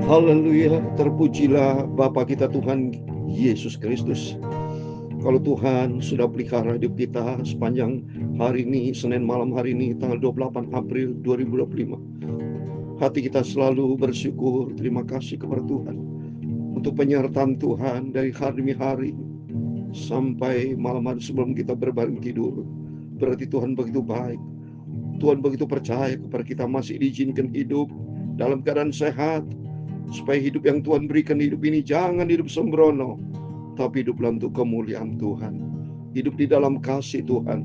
Haleluya, terpujilah Bapa kita Tuhan Yesus Kristus. Kalau Tuhan sudah pelihara hidup kita sepanjang hari ini, Senin malam hari ini, tanggal 28 April 2025. Hati kita selalu bersyukur, terima kasih kepada Tuhan untuk penyertaan Tuhan dari hari demi hari sampai malam hari sebelum kita berbaring tidur. Berarti Tuhan begitu baik. Tuhan begitu percaya kepada kita, masih diizinkan hidup dalam keadaan sehat, supaya hidup yang Tuhan berikan hidup ini jangan hidup sembrono, tapi hiduplah untuk kemuliaan Tuhan, hidup di dalam kasih Tuhan.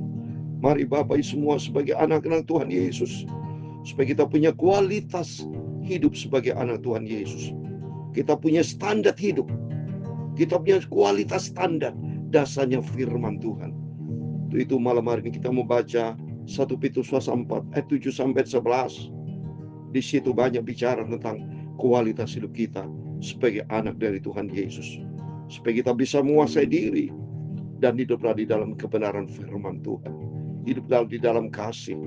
Mari Bapak semua sebagai anak-anak Tuhan Yesus, supaya kita punya kualitas hidup sebagai anak Tuhan Yesus. Kita punya standar hidup, kita punya kualitas standar, dasarnya firman Tuhan. Itu malam hari ini kita mau baca 1 Petrus 4 ayat 7 sampai 11. Di situ banyak bicara tentang kualitas hidup kita sebagai anak dari Tuhan Yesus, supaya kita bisa menguasai diri dan hiduplah di dalam kebenaran firman Tuhan, hiduplah di dalam kasih.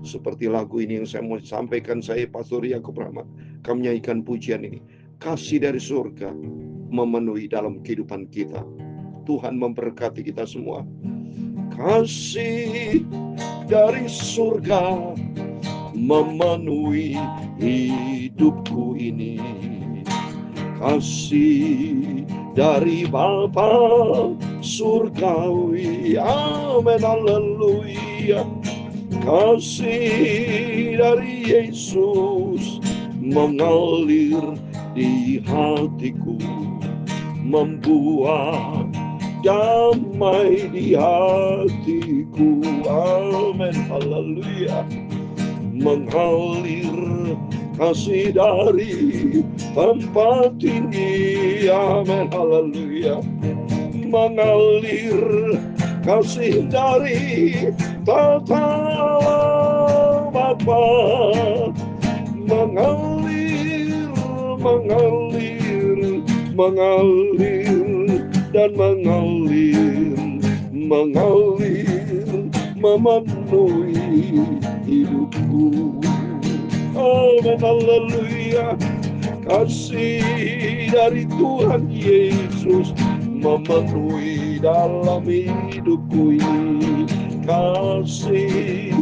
Seperti lagu ini yang saya mau sampaikan, saya Pastor Yakub Rahmat, kami nyanyikan pujian ini. Kasih dari surga memenuhi dalam kehidupan kita. Tuhan memberkati kita semua. Kasih dari surga memenuhi hidupku ini. Kasih dari Bapa surgawi, amin, haleluya. Kasih dari Yesus mengalir di hatiku, membuat damai di hatiku, amin, haleluya. Mengalir kasih dari tempat tinggi, amin, haleluya. Mengalir kasih dari tata Bapa, mengalir, mengalir, mengalir dan mengalir, mengalir, memenuhi hidupku, amin, haleluya. Kasih dari Tuhan Yesus memenuhi dalam hidupku ini. Kasih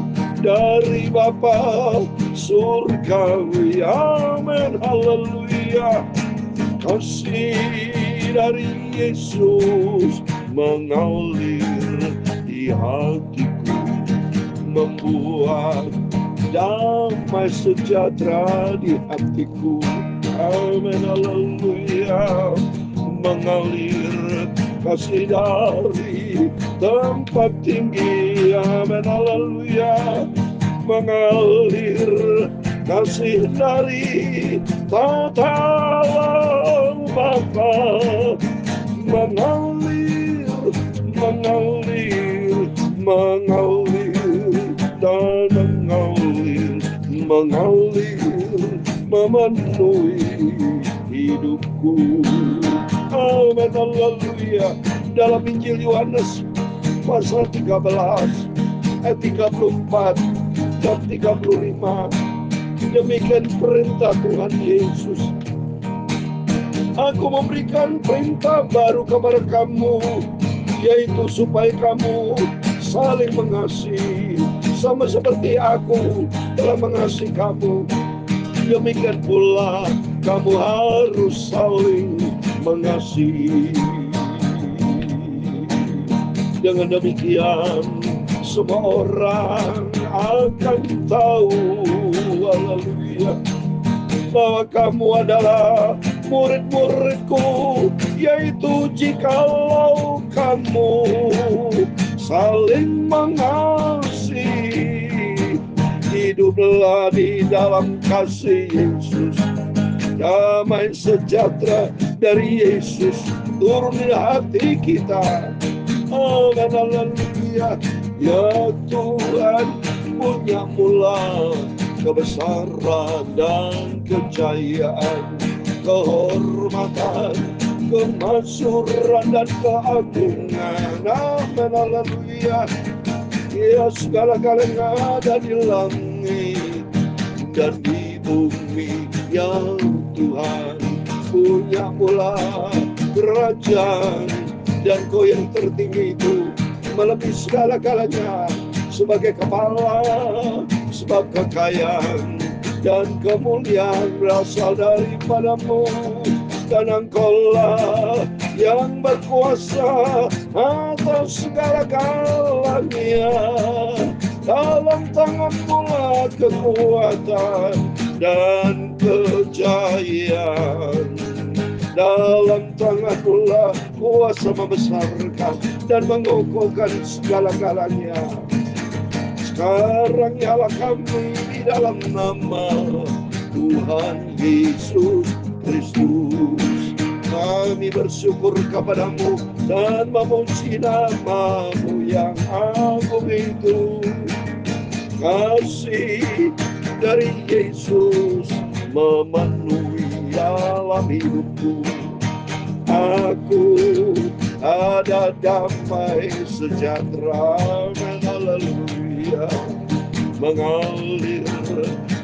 dari Bapa surgawi, amin, haleluya. Kasih dari Yesus mengalir di hatiku, membuat damai sejahtera di hatiku, amin, haleluya. Mengalir kasih dari tempat tinggi, amin, haleluya. Mengalir kasih dari tata Bapa, mengalir, mengalir, mengalir dan mengalir, mengalir, memenuhi hidupku, amin, haleluya. Dalam Injil Yohanes pasal 13 ayat 34 dan 35, demikian perintah Tuhan Yesus. Aku memberikan perintah baru kepada kamu, yaitu supaya kamu saling mengasihi, sama seperti aku telah mengasihi kamu. Demikian pula kamu harus saling mengasihi. Dengan demikian semua orang akan tahu, haleluya, bahwa kamu adalah murid-muridku, yaitu jikalau kamu saling mengasihi. Hiduplah di dalam kasih Yesus. Damai sejahtera dari Yesus turun di hati kita, amin, haleluya. Ya Tuhan, punya mula kebesaran dan kejayaan, kehormatan, kemasyhuran dan keagungan, amin, haleluya. Ya segala-galanya ada di langit dan di bumi, yang Tuhan punya mula kerajaan, dan Kau yang tertinggi itu melebihi segala-galanya. Sebagai kepala, sebab kekayaan dan kemuliaan berasal daripada-Mu, dan Engkaulah yang berkuasa atas segala-galanya. Dalam tangan-Mu lah kekuatan dan kejayaan. Dalam tangan-Mu lah kuasa membesarkan dan mengokohkan segala-galanya. Sekarang nyala kami di dalam nama Tuhan Yesus Kristus. Kami bersyukur kepada-Mu dan memuji nama-Mu yang agung itu. Kasih dari Yesus memenuhi dalam hidupku. Aku ada damai sejahtera, haleluya, mengalir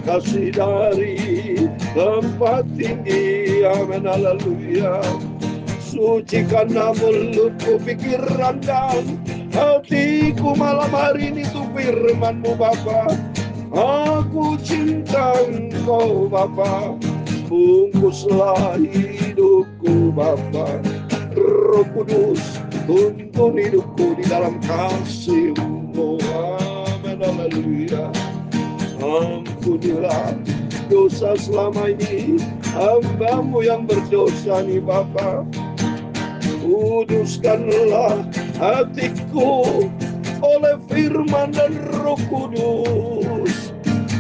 kasih dari tempat tinggi, amin, haleluya. Sucikanlah mulutku, pikiran dan hatiku malam hari ini tuh firman-Mu Bapa. Aku cinta Engkau Bapa, bungkuslah hidupku Bapa. Roh Kudus, tuntun hidupku di dalam kasih-Mu, amin, haleluya. Ampunilah dosa selama ini, hamba-Mu yang berdosa nih Bapa. Kuduskanlah hatiku oleh firman dan Roh Kudus.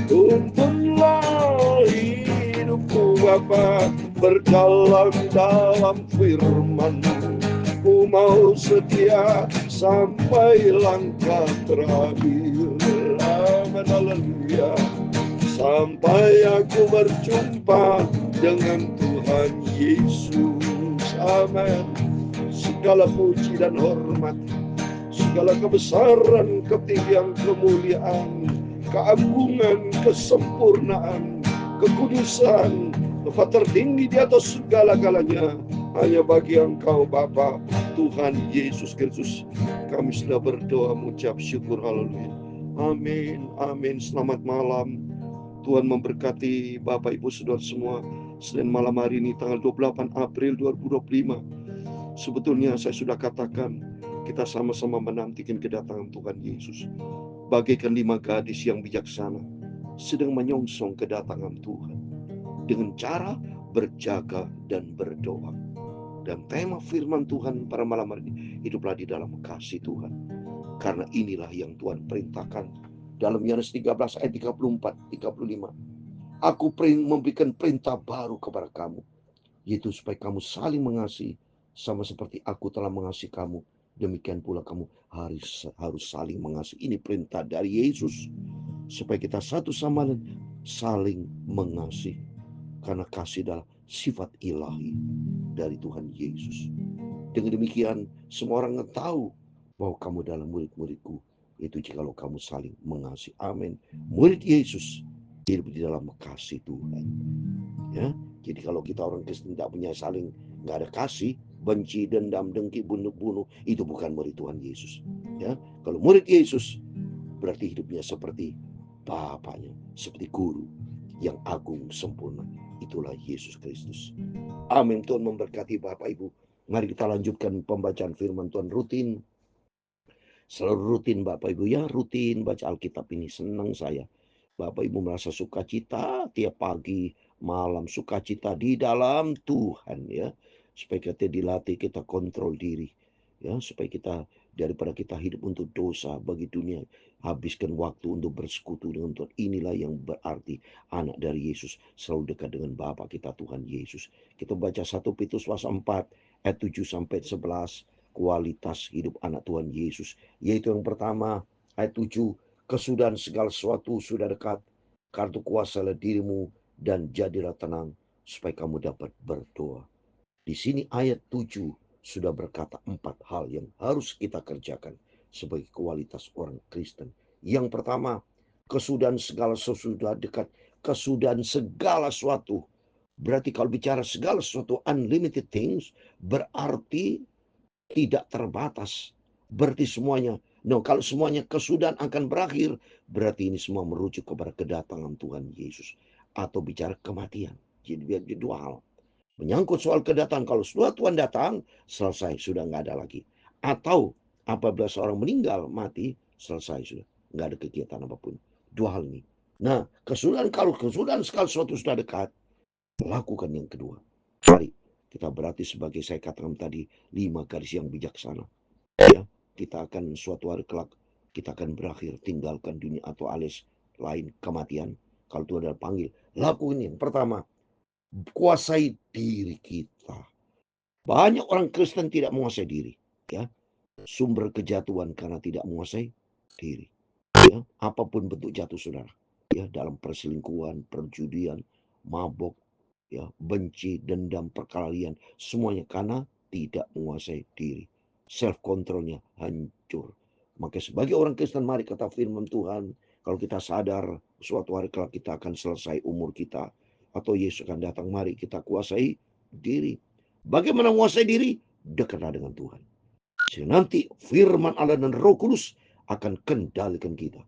Tuntunlah hidupku Bapa, berjalan dalam firman-Mu. Ku mau setia sampai langkah terakhir, amin, haleluya. Sampai aku berjumpa dengan Tuhan Yesus, amin. Segala puji dan hormat, segala kebesaran, ketinggian, kemuliaan, keagungan, kesempurnaan, kekudusan, tempat tertinggi di atas segala-galanya hanya bagi Engkau Bapa, Tuhan Yesus Kristus. Kami sudah berdoa mengucap syukur, haleluya. Amin, amin. Selamat malam. Tuhan memberkati Bapak Ibu Saudara semua. Senin malam hari ini tanggal 28 April 2025. Sebetulnya saya sudah katakan, kita sama-sama menantikan kedatangan Tuhan Yesus. Bagaikan 5 gadis yang bijaksana sedang menyongsong kedatangan Tuhan dengan cara berjaga dan berdoa. Dan tema firman Tuhan pada malam hari ini, hiduplah di dalam kasih Tuhan. Karena inilah yang Tuhan perintahkan dalam Yohanes 13 ayat 34-35. Aku memberikan perintah baru kepada kamu, yaitu supaya kamu saling mengasihi, sama seperti aku telah mengasihi kamu, demikian pula kamu harus saling mengasihi. Ini perintah dari Yesus, supaya kita satu sama lain saling mengasihi. Karena kasih adalah sifat ilahi dari Tuhan Yesus. Dengan demikian, semua orang tahu bahwa kamu dalam murid-muridku, itu jikalau kamu saling mengasihi. Amin. Murid Yesus hidup di dalam kasih Tuhan. Ya, jadi kalau kita orang Kristen tidak punya saling, nggak ada kasih, benci, dendam, dengki, bunuh-bunuh, itu bukan murid Tuhan Yesus. Ya, kalau murid Yesus berarti hidupnya seperti Bapaknya, seperti guru yang agung sempurna. Itulah Yesus Kristus. Amin. Tuhan memberkati Bapak Ibu. Mari kita lanjutkan pembacaan firman Tuhan rutin. Selalu rutin Bapak Ibu ya, rutin baca Alkitab ini. Senang saya. Bapak Ibu merasa sukacita tiap pagi, malam, sukacita di dalam Tuhan ya. Supaya kita dilatih, kita kontrol diri. Ya, supaya kita daripada kita hidup untuk dosa bagi dunia, habiskan waktu untuk bersekutu dengan Tuhan. Inilah yang berarti anak dari Yesus selalu dekat dengan Bapa kita Tuhan Yesus. Kita baca 1 Petrus pasal 4 ayat 7-11, kualitas hidup anak Tuhan Yesus. Yaitu yang pertama, ayat 7, kesudahan segala sesuatu sudah dekat, kartu kuasalah dirimu dan jadilah tenang supaya kamu dapat berdoa. Di sini ayat 7 sudah berkata 4 hal yang harus kita kerjakan sebagai kualitas orang Kristen. Yang pertama, kesudahan segala sesuatu sudah dekat. Kesudahan segala sesuatu Berarti kalau bicara segala sesuatu unlimited things, berarti tidak terbatas. Berarti semuanya, no, kalau semuanya kesudahan akan berakhir, berarti ini semua merujuk kepada kedatangan Tuhan Yesus. Atau bicara kematian. Jadi dua hal. Menyangkut soal kedatangan, kalau sudah Tuhan datang, selesai, sudah nggak ada lagi. Atau apabila seorang meninggal, mati, selesai sudah. Nggak ada kegiatan apapun. Dua hal ini. Nah, kalau kesudahan sekali sesuatu sudah dekat, lakukan yang kedua. Mari kita berarti sebagai saya katakan tadi 5 garis yang bijaksana. Ya, kita akan suatu hari kelak kita akan berakhir tinggalkan dunia atau alias lain kematian. Kalau Tuhan ada panggil, lakukan yang pertama, kuasai diri kita. Banyak orang Kristen tidak menguasai diri, ya. Sumber kejatuhan karena tidak menguasai diri. Ya, apapun bentuk jatuh saudara, ya, dalam perselingkuhan, perjudian, mabok, ya, benci, dendam, perkelahian, semuanya karena tidak menguasai diri. Self controlnya hancur. Maka sebagai orang Kristen, mari kata firman Tuhan, kalau kita sadar suatu hari kelak kita akan selesai umur kita atau Yesus akan datang, mari kita kuasai diri. Bagaimana menguasai diri? Dekatlah dengan Tuhan. Sehingga nanti firman Allah dan Roh Kudus akan kendalikan kita.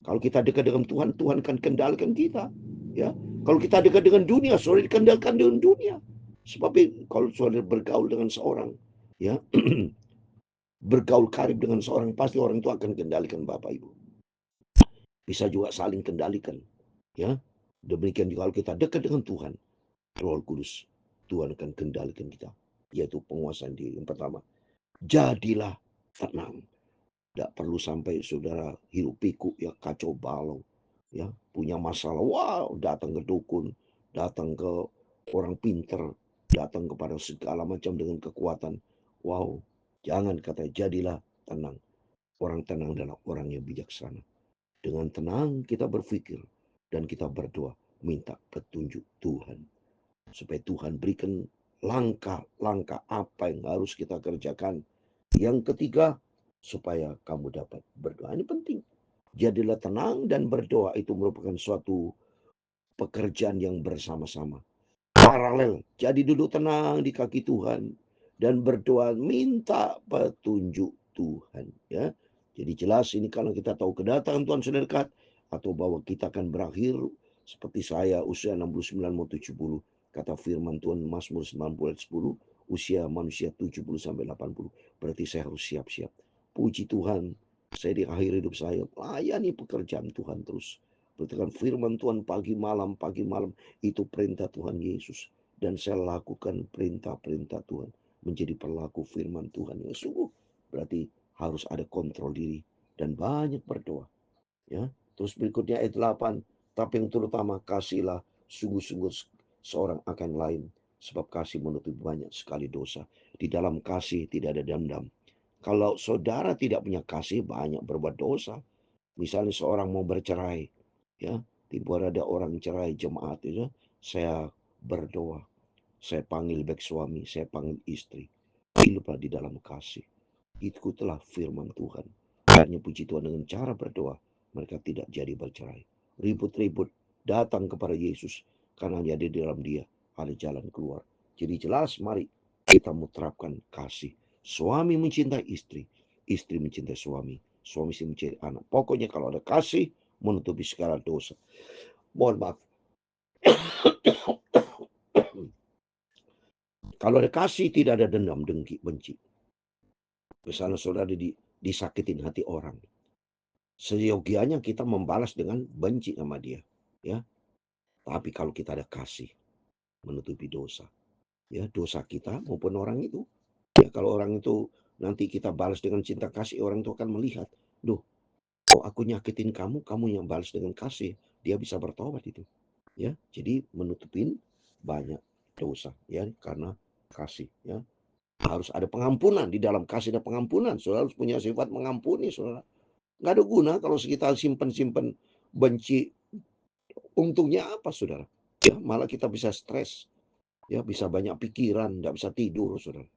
Kalau kita dekat dengan Tuhan, Tuhan akan kendalikan kita. Ya, kalau kita dekat dengan dunia, saudara dikendalikan dengan dunia. Sebab kalau saudara bergaul dengan seorang, ya, bergaul karib dengan seorang, pasti orang itu akan kendalikan Bapak Ibu. Bisa juga saling kendalikan. Ya, demikian juga kalau kita dekat dengan Tuhan, Roh Kudus, Tuhan akan kendalikan kita. Yaitu penguasaan diri. Yang pertama, jadilah tenang. Tidak perlu sampai saudara hirup pikuk, ya, kacau balau, ya, punya masalah, wow, datang ke dukun, datang ke orang pinter, datang kepada segala macam dengan kekuatan. Wow, jangan kata jadilah tenang. Orang tenang adalah orang yang bijaksana. Dengan tenang kita berpikir dan kita berdoa, minta petunjuk Tuhan. Supaya Tuhan berikan langkah-langkah apa yang harus kita kerjakan. Yang ketiga, supaya kamu dapat berdoa. Ini penting. Jadilah tenang dan berdoa itu merupakan suatu pekerjaan yang bersama-sama. Paralel. Jadi duduk tenang di kaki Tuhan dan berdoa minta petunjuk Tuhan. Ya. Jadi jelas ini kalau kita tahu kedatangan Tuhan sudah dekat atau bahwa kita akan berakhir seperti saya usia 69 mau 70. Kata firman Tuhan Mazmur 90 ayat 10, usia manusia 70 sampai 80. Berarti saya harus siap-siap. Puji Tuhan, saya di akhir hidup saya layani pekerjaan Tuhan terus. Berarti firman Tuhan pagi malam, itu perintah Tuhan Yesus. Dan saya lakukan perintah-perintah Tuhan. Menjadi pelaku firman Tuhan yang sungguh. Berarti harus ada kontrol diri. Dan banyak berdoa. Ya. Terus berikutnya ayat 8. Tapi yang terutama kasihlah sungguh-sungguh seorang akan lain. Sebab kasih menutupi banyak sekali dosa. Di dalam kasih tidak ada dendam. Kalau saudara tidak punya kasih, banyak berbuat dosa. Misalnya seorang mau bercerai, ya, tiba ada orang cerai jemaat itu, saya berdoa, saya panggil baik suami, saya panggil istri, hiduplah di dalam kasih. Ikutlah firman Tuhan. Hanya puji Tuhan dengan cara berdoa, mereka tidak jadi bercerai. Ribut-ribut datang kepada Yesus karena hanya di dalam Dia ada jalan keluar. Jadi jelas, mari kita menerapkan kasih. Suami mencintai istri, istri mencintai suami, suami mencintai anak. Pokoknya kalau ada kasih, menutupi segala dosa. Mohon maaf. Kalau ada kasih, tidak ada dendam, dengki, benci. Misalnya saudara disakitin hati orang, seyogianya kita membalas dengan benci sama dia, ya. Tapi kalau kita ada kasih, menutupi dosa, ya, dosa kita maupun orang itu. Ya, kalau orang itu nanti kita balas dengan cinta kasih, orang itu akan melihat, duh, kok aku nyakitin kamu, kamu yang balas dengan kasih, dia bisa bertobat itu. Ya, jadi menutupin banyak dosa, ya, karena kasih, ya. Harus ada pengampunan, di dalam kasih ada pengampunan. Saudara harus punya sifat mengampuni, saudara. Nggak ada guna kalau kita simpen-simpen benci. Untungnya apa, saudara? Ya, malah kita bisa stres, ya, bisa banyak pikiran, nggak bisa tidur, saudara.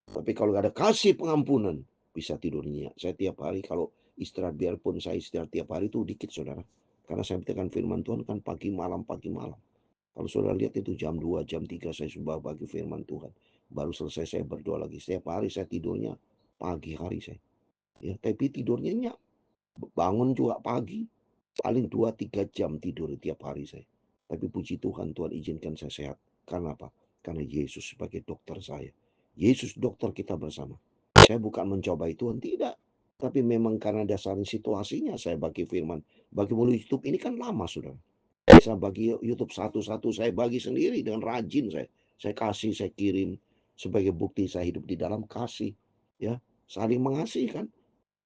Tapi kalau nggak ada kasih pengampunan, bisa tidurnya. Saya tiap hari kalau istirahat, biarpun saya istirahat tiap hari itu dikit, saudara. Karena saya beritakan firman Tuhan kan pagi malam, pagi malam. Kalau saudara lihat itu jam 2, jam 3 saya sudah bagi firman Tuhan. Baru selesai saya berdoa lagi. Setiap hari saya tidurnya pagi hari saya. Ya, tapi tidurnya bangun juga pagi. Paling 2-3 jam tidur tiap hari saya. Tapi puji Tuhan, Tuhan izinkan saya sehat. Karena apa? Karena Yesus sebagai dokter saya. Yesus dokter kita bersama. Saya bukan mencobai Tuhan, tidak. Tapi memang karena dasar situasinya saya bagi firman. Bagi mulut YouTube ini kan lama sudah. Saya bagi YouTube satu-satu, saya bagi sendiri dengan rajin saya. Saya kasih, saya kirim sebagai bukti saya hidup di dalam kasih. Ya, saling mengasihi kan.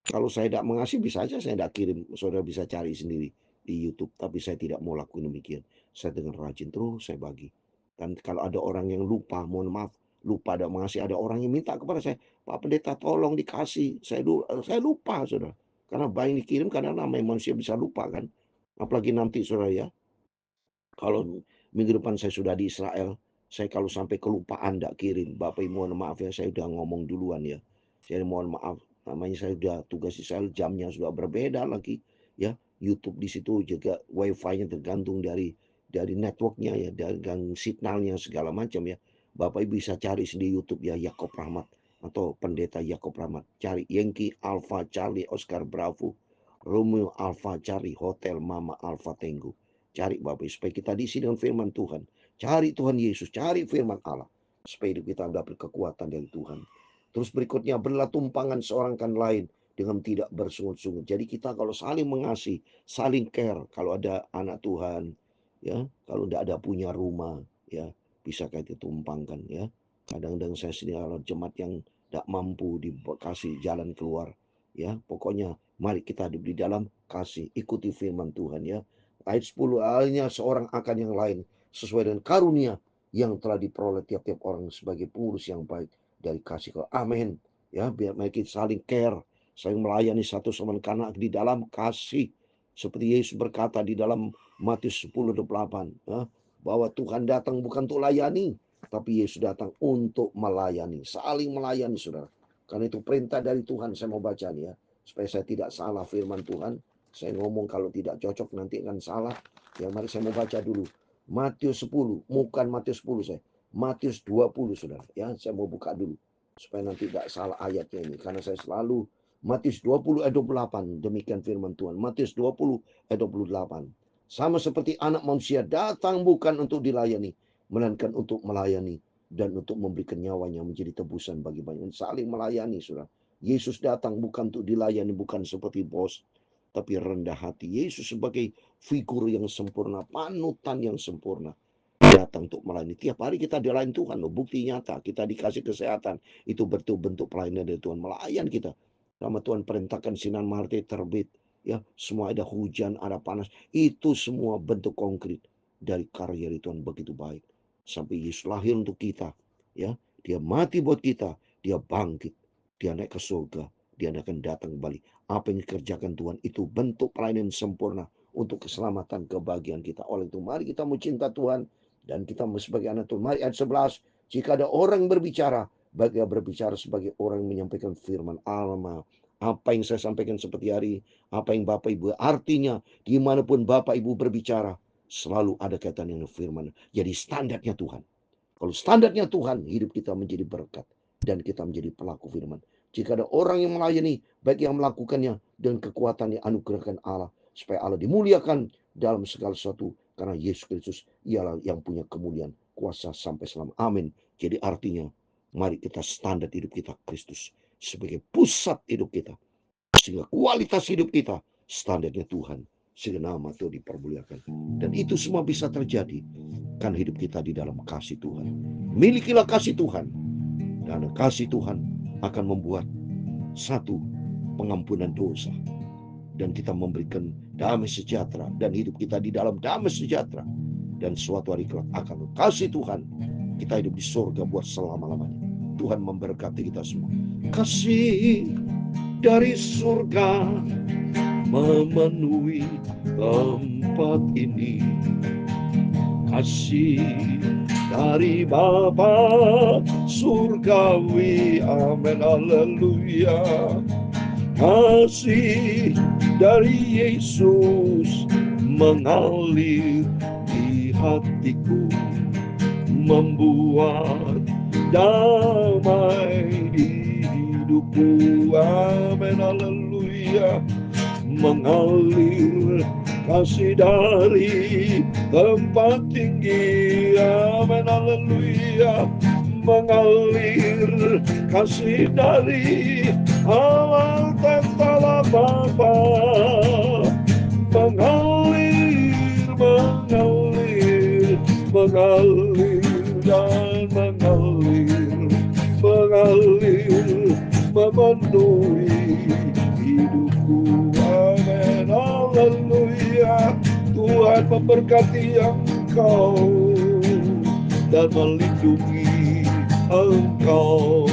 Kalau saya tidak mengasihi bisa aja saya tidak kirim. Saudara bisa cari sendiri di YouTube. Tapi saya tidak mau lakukan demikian. Saya dengan rajin terus saya bagi. Dan kalau ada orang yang lupa, mohon maaf, lupa ada mengasihi, ada orang yang minta kepada saya, Pak Pendeta tolong dikasih. Saya lupa saudara. Karena baik dikirim karena namanya manusia bisa lupa kan. Apalagi nanti saudara ya. Kalau minggu depan saya sudah di Israel, saya kalau sampai kelupaan tidak kirim. Bapak Ibu mohon maaf ya, saya udah ngomong duluan ya. Saya mohon maaf, namanya saya udah tugas Israel, jamnya sudah berbeda lagi. Ya, YouTube di situ juga wifi-nya tergantung dari networknya ya, dari signalnya segala macam ya. Bapak Ibu bisa cari di YouTube ya, Yakob Rahmat atau Pendeta Yakob Rahmat. Cari Yankee Alpha Charlie Oscar Bravo Romeo Alpha Charlie Hotel Mama Alpha Tango. Cari Bapak supaya kita diisi dengan firman Tuhan. Cari Tuhan Yesus, cari firman Allah. Supaya hidup kita dapat kekuatan dari Tuhan. Terus berikutnya, berilah tumpangan seorang kan lain dengan tidak bersungut-sungut. Jadi kita kalau saling mengasihi, saling care. Kalau ada anak Tuhan, ya, kalau tidak ada punya rumah, ya, bisa kita tumpangkan, ya. Kadang-kadang saya sendiri kalau jemaat yang tidak mampu dikasih jalan keluar, ya, pokoknya mari kita hidup di dalam kasih, ikuti firman Tuhan, ya. Ayat 10, hanya seorang akan yang lain sesuai dengan karunia yang telah diperoleh tiap-tiap orang sebagai pengurus yang baik dari kasih. Amin. Ya, biar kita saling care, saling melayani satu sama lain karena di dalam kasih. Seperti Yesus berkata di dalam Matius 10:28, ya, bahwa Tuhan datang bukan untuk layani, tapi Yesus datang untuk melayani, saling melayani saudara. Karena itu perintah dari Tuhan. Saya mau baca nih ya, supaya saya tidak salah firman Tuhan. Saya ngomong kalau tidak cocok nanti akan salah. Ya, mari saya mau baca dulu. Matius 10, bukan Matius 10 saya. Matius 20 saudara. Ya, saya mau buka dulu supaya nanti tidak salah ayatnya ini, karena saya selalu Matius 20 ayat 28, demikian firman Tuhan. Matius 20 ayat 28. Sama seperti anak manusia datang bukan untuk dilayani, melainkan untuk melayani dan untuk memberikan nyawanya menjadi tebusan bagi banyak. Saling melayani saudara. Yesus datang bukan untuk dilayani, bukan seperti bos, tapi rendah hati. Yesus sebagai figur yang sempurna, panutan yang sempurna, datang untuk melayani. Tiap hari kita dilayani Tuhan loh. Bukti nyata kita dikasih kesehatan, itu bentuk pelayanan dari Tuhan. Melayan kita sama Tuhan perintahkan sinar matahari terbit, ya, semua ada hujan, ada panas, itu semua bentuk konkret dari karya dari Tuhan begitu baik. Sampai Yesus lahir untuk kita, ya, dia mati buat kita, dia bangkit, dia naik ke surga, dia akan datang kembali. Apa yang dikerjakan Tuhan itu bentuk pelayanan sempurna untuk keselamatan kebahagiaan kita. Oleh itu mari kita mau cinta Tuhan dan kita sebagai anak Tuhan. Mari ayat 11, jika ada orang berbicara, bagi berbicara sebagai orang yang menyampaikan firman Allah. Apa yang saya sampaikan seperti hari, apa yang Bapak Ibu, artinya dimanapun Bapak Ibu berbicara, selalu ada kaitan dengan firman. Jadi standarnya Tuhan. Kalau standarnya Tuhan, hidup kita menjadi berkat dan kita menjadi pelaku firman. Jika ada orang yang melayani, baik yang melakukannya dengan kekuatan yang anugerahkan Allah, supaya Allah dimuliakan dalam segala sesuatu, karena Yesus Kristus ialah yang punya kemuliaan, kuasa sampai selama. Amin. Jadi artinya, mari kita standar hidup kita Kristus sebagai pusat hidup kita, sehingga kualitas hidup kita standarnya Tuhan, sehingga nama Tuhan dipermuliakan. Dan itu semua bisa terjadi kan hidup kita di dalam kasih Tuhan. Milikilah kasih Tuhan, dan kasih Tuhan akan membuat satu pengampunan dosa, dan kita memberikan damai sejahtera, dan hidup kita di dalam damai sejahtera. Dan suatu hari kelak akan kasih Tuhan kita hidup di surga buat selama-lamanya. Tuhan memberkati kita semua. Kasih dari surga memenuhi tempat ini. Kasih dari Bapa surgawi, amin, haleluya. Kasih dari Yesus mengalir di hatiku, membuat damai di hidupku. Amin, haleluya. Mengalir kasih dari tempat tinggi. Amin, haleluya. Mengalir kasih dari awal tatkala Bapa. Mengalir, mengalir, mengalir dan mengalir, mengalir, memenuhi hidupku. Amin, haleluya. Tuhan memberkati engkau dan melindungi engkau.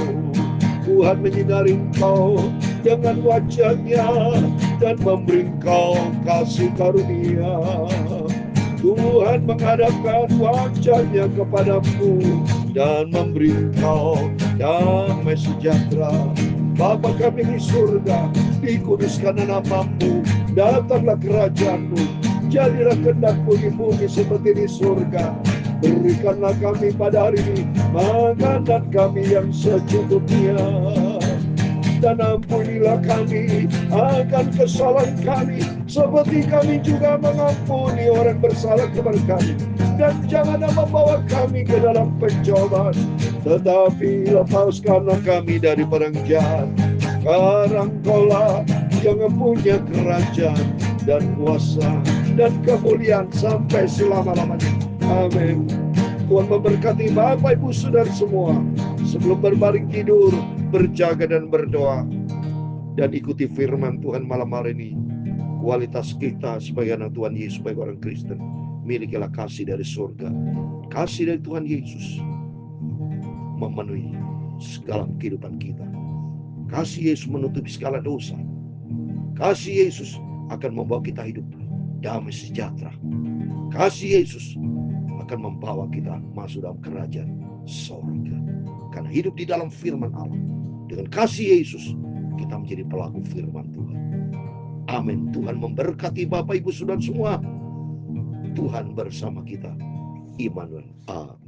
Tuhan menyinari engkau dengan wajah-Nya dan memberi engkau kasih karunia. Tuhan menghadapkan wajah-Nya kepadamu dan memberi engkau damai sejahtera. Bapa kami di surga, dikuduskan namamu, datanglah kerajaan-Mu, jadilah kehendak-Mu di bumi seperti di surga. Berikanlah kami pada hari ini makanan kami yang secukupnya, dan ampunilah kami akan kesalahan kami, seperti kami juga mengampuni orang bersalah kepada kami. Dan janganlah membawa kami ke dalam pencobaan, tetapi lepaskanlah kami dari perang jahat. Karena Engkaulah yang mempunyai kerajaan dan kuasa dan kemuliaan sampai selama-lamanya. Amin. Tuhan memberkati Bapak, Ibu, Saudara semua. Sebelum berbaring tidur, berjaga dan berdoa, dan ikuti firman Tuhan malam hari ini. Kualitas kita sebagai anak Tuhan Yesus, sebagai orang Kristen, milikilah kasih dari surga. Kasih dari Tuhan Yesus memenuhi segala kehidupan kita. Kasih Yesus menutupi segala dosa. Kasih Yesus akan membawa kita hidup damai sejahtera. Kasih Yesus akan membawa kita masuk dalam kerajaan surga. Karena hidup di dalam firman Allah, dengan kasih Yesus kita menjadi pelaku firman Tuhan. Amin. Tuhan memberkati Bapak, Ibu, Saudara semua. Tuhan bersama kita. Immanuel. Amin.